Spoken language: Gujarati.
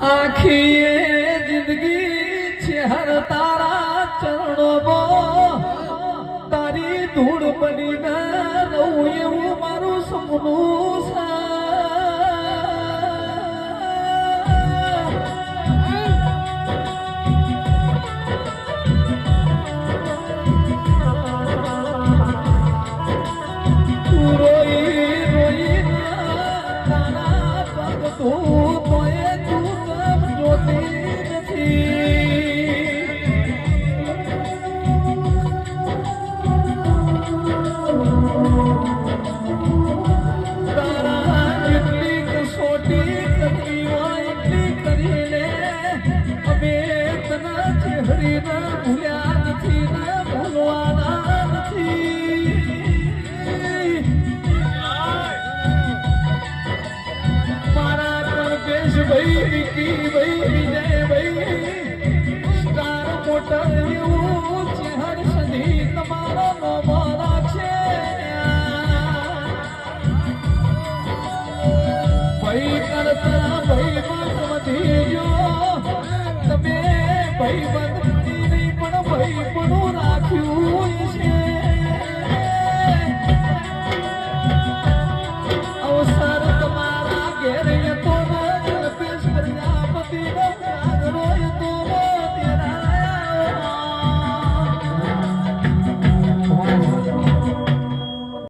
આખી જિંદગી છે હર તારા ચરણોમાં તારી ધૂળ બની ના રહું એવું મારું સપનું છે ભાઈ બંધ નહીં પણ ભાઈ